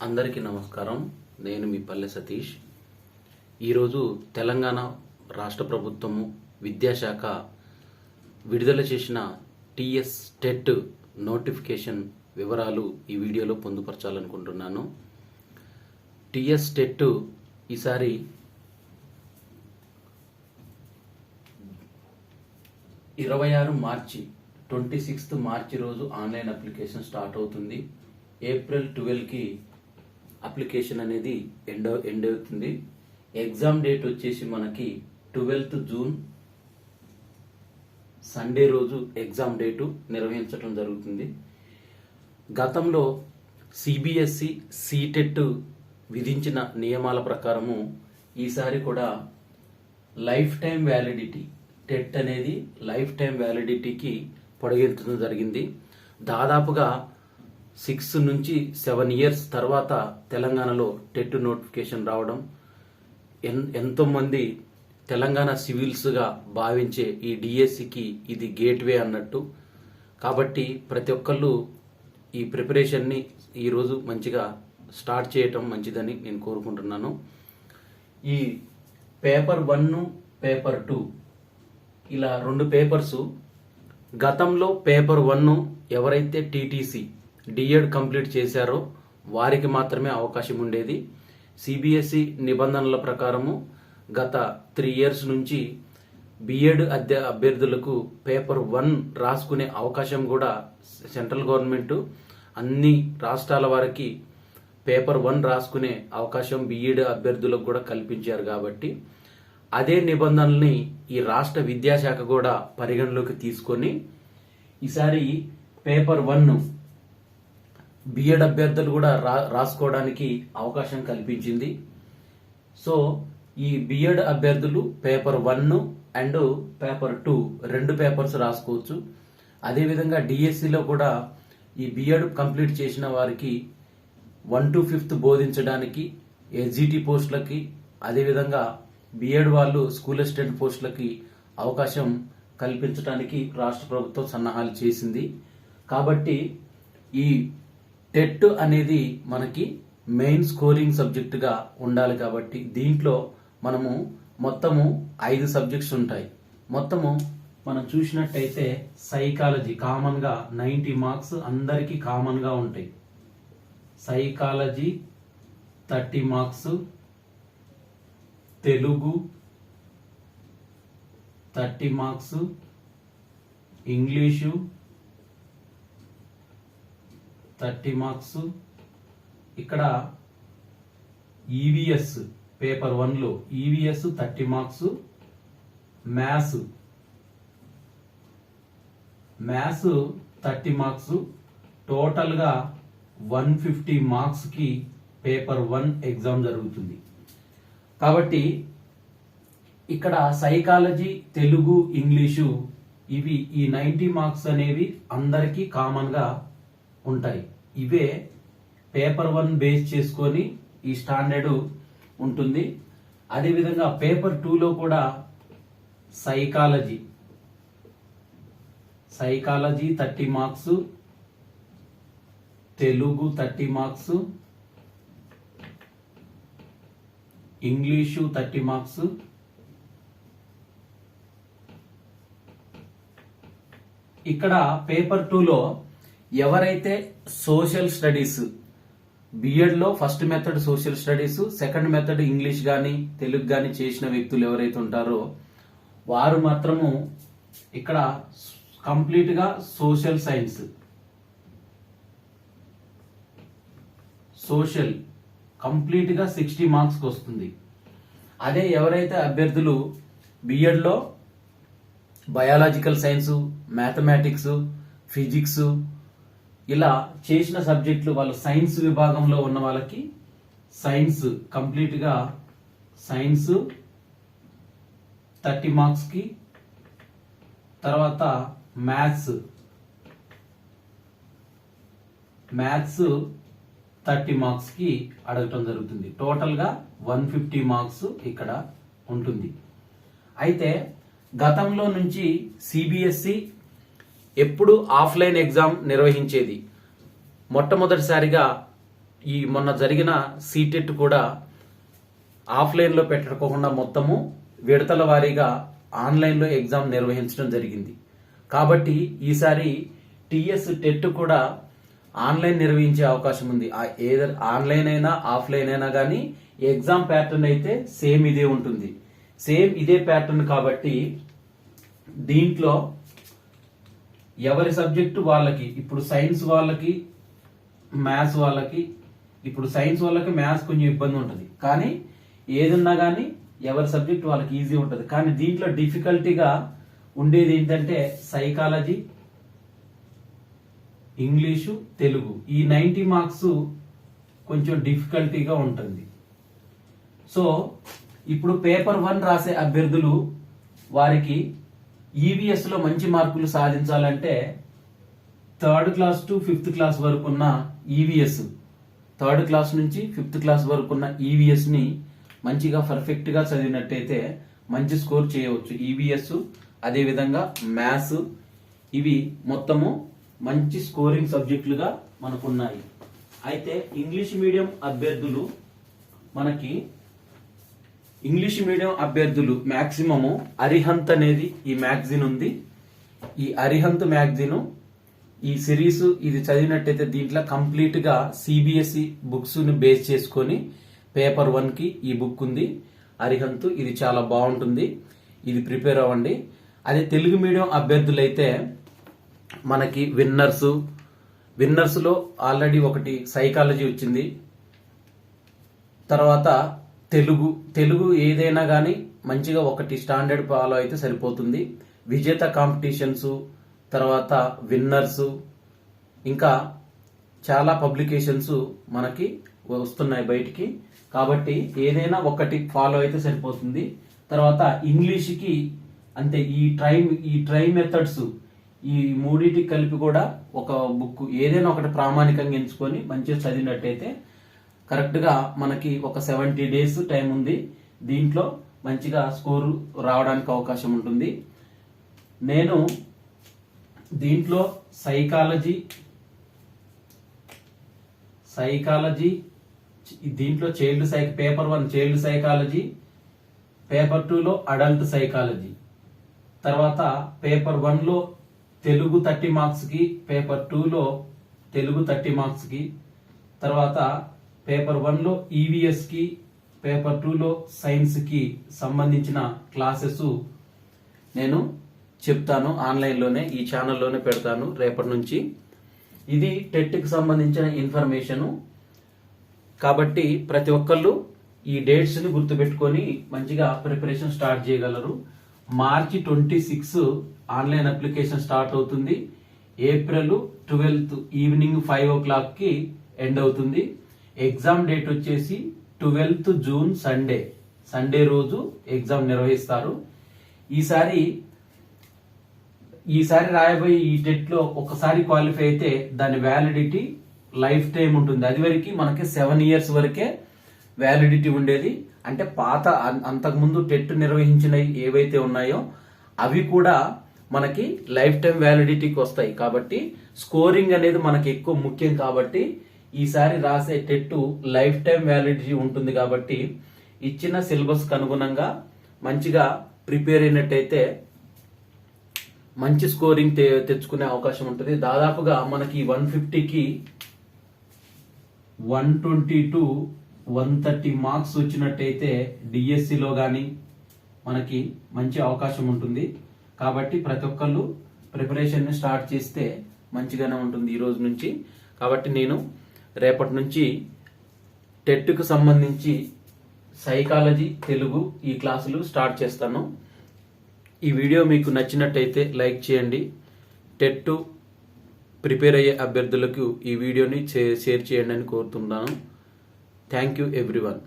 అందరికీ నమస్కారం. నేను మీ పల్లె సతీష్. ఈరోజు తెలంగాణ రాష్ట్ర ప్రభుత్వము విద్యాశాఖ విడుదల చేసిన టీఎస్ టెట్ నోటిఫికేషన్ వివరాలు ఈ వీడియోలో పొందుపరచాలనుకుంటున్నాను. టీఎస్ టెట్ ఈసారి 26 మార్చి రోజు ఆన్లైన్ అప్లికేషన్ స్టార్ట్ అవుతుంది. ఏప్రిల్ 12కి అప్లికేషన్ అనేది ఎండ్ అవుతుంది. ఎగ్జామ్ డేట్ వచ్చేసి మనకి 12th జూన్ సండే రోజు ఎగ్జామ్ డేటు నిర్వహించడం జరుగుతుంది. గతంలో సిబిఎస్ఈ సీటెట్ విధించిన నియమాల ప్రకారము ఈసారి కూడా లైఫ్ టైం వ్యాలిడిటీ టెట్ అనేది లైఫ్ టైం వ్యాలిడిటీకి పొడిగించడం జరిగింది. దాదాపుగా 6 నుంచి 7 ఇయర్స్ తర్వాత తెలంగాణలో టెట్ నోటిఫికేషన్ రావడం ఎంతో మంది తెలంగాణ సివిల్స్గా భావించే ఈ డిఎస్సికి ఇది గేట్వే అన్నట్టు. కాబట్టి ప్రతి ఒక్కళ్ళు ఈ ప్రిపరేషన్ని ఈరోజు మంచిగా స్టార్ట్ చేయటం మంచిదని నేను కోరుకుంటున్నాను. ఈ పేపర్ 1, పేపర్ 2 ఇలా 2 పేపర్స్. గతంలో పేపర్ 1 ఎవరైతే టీటీసీ డిఎడ్ కంప్లీట్ చేశారో వారికి మాత్రమే అవకాశం ఉండేది. సిబిఎస్ఈ నిబంధనల ప్రకారము గత 3 ఇయర్స్ నుంచి బిఎడ్ అభ్యర్థులకు పేపర్ 1 రాసుకునే అవకాశం కూడా సెంట్రల్ గవర్నమెంట్ అన్ని రాష్ట్రాల వారికి పేపర్ 1 రాసుకునే అవకాశం బిఎడ్ అభ్యర్థులకు కూడా కల్పించారు. కాబట్టి అదే నిబంధనల్ని ఈ రాష్ట్ర విద్యాశాఖ కూడా పరిగణలోకి తీసుకొని ఈసారి పేపర్ 1 బిఎడ్ అభ్యర్థులు కూడా రాసుకోవడానికి అవకాశం కల్పించింది. సో ఈ బిఎడ్ అభ్యర్థులు పేపర్ 1 అండ్ పేపర్ 2 2 పేపర్స్ రాసుకోవచ్చు. అదేవిధంగా డిఎస్సిలో కూడా ఈ బిఎడ్ కంప్లీట్ చేసిన వారికి 1 to 5th బోధించడానికి ఎస్జిటి పోస్టులకి, అదేవిధంగా బిఎడ్ వాళ్ళు స్కూల్ అసిస్టెంట్ పోస్టులకి అవకాశం కల్పించడానికి రాష్ట్ర ప్రభుత్వం సన్నాహాలు చేసింది. కాబట్టి ఈ టెట్ అనేది మనకి మెయిన్ స్కోరింగ్ సబ్జెక్టుగా ఉండాలి. కాబట్టి దీంట్లో మనము మొత్తము 5 సబ్జెక్ట్స్ ఉంటాయి. మొత్తము మనం చూసినట్టయితే సైకాలజీ కామన్గా 90 మార్క్స్ అందరికీ కామన్గా ఉంటాయి. Psychology 30 marks, Telugu 30 marks, English 30 marks. ఇక్కడ ఈవీఎస్ పేపర్ 1లో ఈవీఎస్ 30 మార్క్స్, మ్యాథ్స్ 30 మార్క్స్. టోటల్గా 150 మార్క్స్కి పేపర్ 1 ఎగ్జామ్ జరుగుతుంది. కాబట్టి ఇక్కడ సైకాలజీ, తెలుగు, ఇంగ్లీషు ఇవి ఈ 90 మార్క్స్ అనేవి అందరికీ కామన్గా ఉంటాయి. ఇవే పేపర్ 1 బేస్ చేసుకొని ఈ స్టాండర్డ్ ఉంటుంది. అదేవిధంగా పేపర్ 2లో కూడా psychology 30 marks, Telugu 30 marks, English 30 marks. ఇక్కడ పేపర్ 2లో ఎవరైతే సోషల్ స్టడీస్ బిఎడ్లో first method social studies, second method English కానీ తెలుగు కానీ చేసిన వ్యక్తులు ఎవరైతే ఉంటారో వారు మాత్రము ఇక్కడ కంప్లీట్గా సోషల్ సైన్స్ కంప్లీట్గా 60 మార్క్స్కి వస్తుంది. అదే ఎవరైతే అభ్యర్థులు బిఎడ్లో బయాలజికల్ సైన్స్, మ్యాథమెటిక్స్, ఫిజిక్స్ ఇలా చేసిన సబ్జెక్టులు వాళ్ళు సైన్స్ విభాగంలో ఉన్న వాళ్ళకి సైన్స్ కంప్లీట్గా 30 మార్క్స్కి, తర్వాత మ్యాథ్స్ 30 మార్క్స్కి అడగటం జరుగుతుంది. టోటల్గా 150 మార్క్స్ ఇక్కడ ఉంటుంది. అయితే గతంలో నుంచి సిబిఎస్ఈ ఎప్పుడు ఆఫ్లైన్ ఎగ్జామ్ నిర్వహించేది. మొట్టమొదటిసారిగా ఈ మొన్న జరిగిన సీటెట్ కూడా ఆఫ్లైన్లో పెట్టకుండా మొత్తము విడతల వారీగా ఆన్లైన్లో ఎగ్జామ్ నిర్వహించడం జరిగింది. కాబట్టి ఈసారి టిఎస్ టెట్ కూడా ఆన్లైన్ నిర్వహించే అవకాశం ఉంది. ఏదర్ ఆన్లైన్ అయినా ఆఫ్లైన్ అయినా కానీ ఎగ్జామ్ ప్యాటర్న్ అయితే సేమ్ ఇదే ఉంటుంది. సేమ్ ఇదే ప్యాటర్న్ కాబట్టి దీంట్లో ఎవరి సబ్జెక్టు వాళ్ళకి, ఇప్పుడు సైన్స్ వాళ్ళకి మ్యాథ్స్ వాళ్ళకి, ఇప్పుడు సైన్స్ వాళ్ళకి మ్యాథ్స్ కొంచెం ఇబ్బంది ఉంటుంది, కానీ ఏదన్నా కానీ ఎవరి సబ్జెక్ట్ వాళ్ళకి ఈజీ ఉంటుంది. కానీ దీంట్లో డిఫికల్టీగా ఉండేది ఏంటంటే సైకాలజీ, ఇంగ్లీషు, తెలుగు. ఈ 90 మార్క్స్ కొంచెం డిఫికల్టీగా ఉంటుంది. సో ఇప్పుడు పేపర్ 1 రాసే అభ్యర్థులు వారికి ఈవీఎస్ లో మంచి మార్కులు సాధించాలంటే 3rd class to 5th class వరకు ఉన్న ఈవీఎస్, 3rd క్లాస్ నుంచి 5th క్లాస్ వరకు ఉన్న ఈవీఎస్ ని మంచిగా పర్ఫెక్ట్ గా చదివినట్టయితే మంచి స్కోర్ చేయవచ్చు. ఈవీఎస్ అదే విధంగా మ్యాథ్స్, ఇవి మొత్తము మంచి స్కోరింగ్ సబ్జెక్టులుగా మనకున్నాయి. అయితే ఇంగ్లీష్ మీడియం అభ్యర్థులు మనకి మాక్సిమము అరిహంత్ అనేది ఈ మ్యాగజైన్ ఉంది. ఈ అరిహంత్ మ్యాగజైన్ ఈ సిరీస్ ఇది చదివినట్టయితే దీంట్లో కంప్లీట్ గా సిబిఎస్ఈ బుక్స్ ని బేస్ చేసుకొని పేపర్ 1 కి ఈ బుక్ ఉంది అరిహంత్. ఇది చాలా బాగుంటుంది, ఇది ప్రిపేర్ అవ్వండి. అదే తెలుగు మీడియం అభ్యర్థులైతే మనకి విన్నర్స్ లో ఆల్రెడీ ఒకటి సైకాలజీ వచ్చింది. తర్వాత తెలుగు ఏదైనా కానీ మంచిగా ఒకటి స్టాండర్డ్ ఫాలో అయితే సరిపోతుంది. విజేత కాంపిటీషన్స్, తర్వాత విన్నర్స్, ఇంకా చాలా పబ్లికేషన్స్ మనకి వస్తున్నాయి బయటికి. కాబట్టి ఏదైనా ఒకటి ఫాలో అయితే సరిపోతుంది. తర్వాత ఇంగ్లీష్కి అంతే, ఈ ట్రై మెథడ్స్ ఈ మూడింటికి కలిపి కూడా ఒక బుక్ ఏదైనా ఒకటి ప్రామాణికంగా ఎంచుకొని మంచిగా చదివినట్టయితే కరెక్ట్ గా మనకి ఒక 70 days టైం ఉంది. దీంట్లో మంచిగా స్కోరు రావడానికి అవకాశం ఉంటుంది. నేను దీంట్లో సైకాలజీ దీంట్లో పేపర్ 1 చైల్డ్ సైకాలజీ, పేపర్ 2 లో అడల్ట్ సైకాలజీ, తర్వాత పేపర్ 1 లో తెలుగు 30 మార్క్స్ కి, పేపర్ 2 లో తెలుగు 30 మార్క్స్ కి, తర్వాత పేపర్ 1 లో ఈవీఎస్ కి, పేపర్ 2 లో సైన్స్ కి సంబంధించిన క్లాసెస్ నేను చెప్తాను. ఆన్లైన్లోనే ఈ ఛానల్లోనే పెడతాను రేపటి నుంచి. ఇది టెట్ కి సంబంధించిన ఇన్ఫర్మేషన్. కాబట్టి ప్రతి ఒక్కళ్ళు ఈ డేట్స్ ని గుర్తుపెట్టుకొని మంచిగా ప్రిపరేషన్ స్టార్ట్ చేయగలరు. మార్చి 26 ఆన్లైన్ అప్లికేషన్ స్టార్ట్ అవుతుంది. ఏప్రిల్ 12 ఈవినింగ్ 5 o'clock కి ఎండ్ అవుతుంది. ఎగ్జామ్ డేట్ వచ్చేసి 12th జూన్ సండే రోజు ఎగ్జామ్ నిర్వహిస్తారు. ఈసారి రాయబోయే ఈ టెట్ లో ఒకసారి క్వాలిఫై అయితే దాని వ్యాలిడిటీ లైఫ్ టైం ఉంటుంది. అది వరకు మనకి 7 years వరకే వ్యాలిడిటీ ఉండేది. అంటే పాత అంతకుముందు టెట్ నిర్వహించిన ఏవైతే ఉన్నాయో అవి కూడా మనకి లైఫ్ టైం వ్యాలిడిటీకి వస్తాయి. కాబట్టి స్కోరింగ్ అనేది మనకి ఎక్కువ ముఖ్యం. కాబట్టి ఈసారి రాసే టెట్ లైఫ్ టైం వ్యాలిడిటీ ఉంటుంది. కాబట్టి ఇచ్చిన సిలబస్ కు అనుగుణంగా మంచిగా ప్రిపేర్ అయినట్టయితే మంచి స్కోరింగ్ తెచ్చుకునే అవకాశం ఉంటుంది. దాదాపుగా మనకి 150కి 120 to 130 మార్క్స్ వచ్చినట్టయితే డిఎస్సిలో కానీ మనకి మంచి అవకాశం ఉంటుంది. కాబట్టి ప్రతి ఒక్కళ్ళు ప్రిపరేషన్ ని స్టార్ట్ చేస్తే మంచిగానే ఉంటుంది ఈ రోజు నుంచి. కాబట్టి నేను రేపటి నుంచి టెట్ కు సంబంధించి సైకాలజీ, తెలుగు ఈ క్లాసులు స్టార్ట్ చేస్తాను. ఈ వీడియో మీకు నచ్చినట్టయితే లైక్ చేయండి. టెట్ ప్రిపేర్ అయ్యే అభ్యర్థులకు ఈ వీడియోని షేర్ చేయండి అని కోరుతున్నాను. Thank you everyone.